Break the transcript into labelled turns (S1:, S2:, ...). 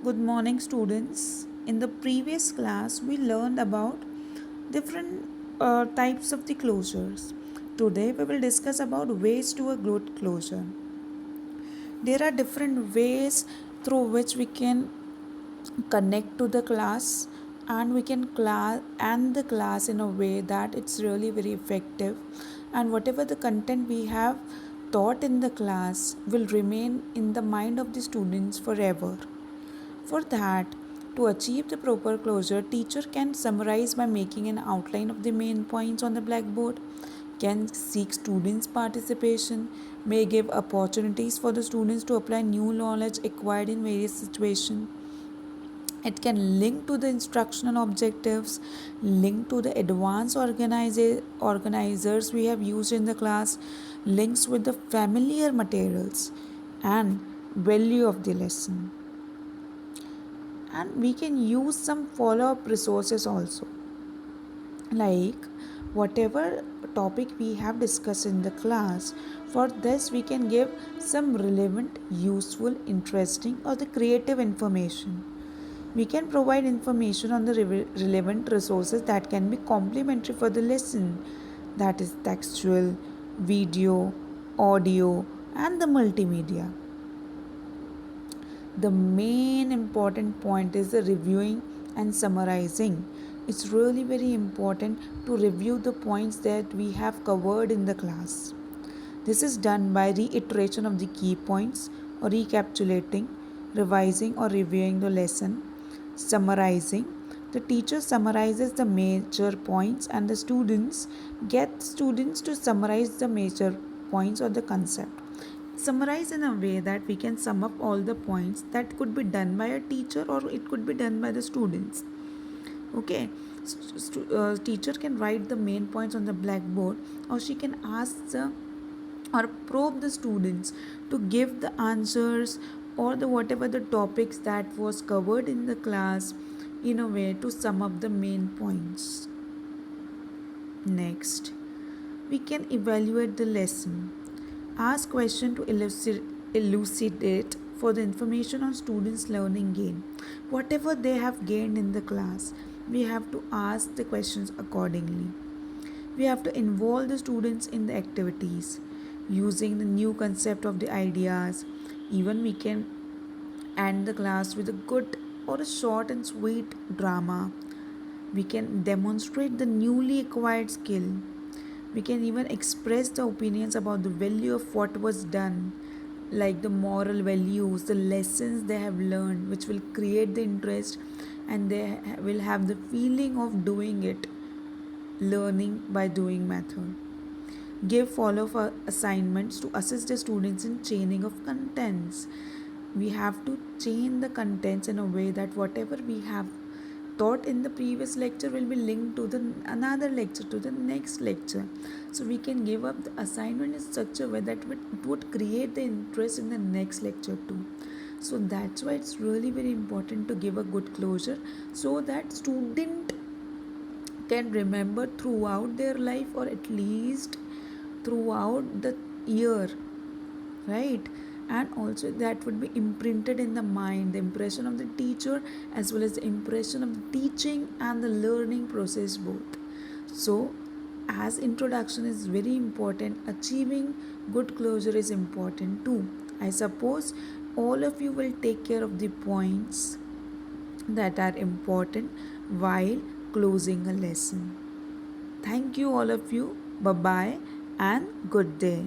S1: Good morning, students. In the previous class, we learned about different types of the closures. Today, we will discuss about ways to a good closure. There are different ways through which we can connect to the class, and we can end the class in a way that it's really very effective, and whatever the content we have taught in the class will remain in the mind of the students forever. For that, to achieve the proper closure, teacher can summarize by making an outline of the main points on the blackboard, can seek students' participation, may give opportunities for the students to apply new knowledge acquired in various situations. It can link to the instructional objectives, link to the advanced organizers we have used in the class, links with the familiar materials and value of the lesson. And we can use some follow-up resources also, like whatever topic we have discussed in the class. For this we can give some relevant, useful, interesting or the creative information. We can provide information on the relevant resources that can be complementary for the lesson, that is textual, video, audio and the multimedia. The main important point is the reviewing and summarizing. It's really very important to review the points that we have covered in the class. This is done by reiteration of the key points or recapitulating, revising or reviewing the lesson, summarizing. The teacher summarizes the major points and the students get students to summarize the major points or the concept. Summarize in a way that we can sum up all the points that could be done by a teacher or it could be done by the students. Okay, teacher can write the main points on the blackboard, or she can ask or probe the students to give the answers or the whatever the topics that was covered in the class in a way to sum up the main points. Next, we can evaluate the lesson. Ask question to elucidate for the information on students' learning gain. Whatever they have gained in the class, we have to ask the questions accordingly. We have to involve the students in the activities using the new concept of the ideas. Even we can end the class with a good or a short and sweet drama. We can demonstrate the newly acquired skill. We can even express the opinions about the value of what was done, like the moral values, the lessons they have learned, which will create the interest and they will have the feeling of doing it, learning by doing method. Give follow-up assignments to assist the students in chaining of contents. We have to chain the contents in a way that whatever we have taught in the previous lecture will be linked to the another lecture, to the next lecture. So we can give up the assignment in such a way that it would create the interest in the next lecture too. So that's why it's really very important to give a good closure, so that student can remember throughout their life, or at least throughout the year, right? And also that would be imprinted in the mind, the impression of the teacher as well as the impression of the teaching and the learning process both. So as introduction is very important, achieving good closure is important too. I suppose all of you will take care of the points that are important while closing a lesson. Thank you all of you. Bye bye and good day.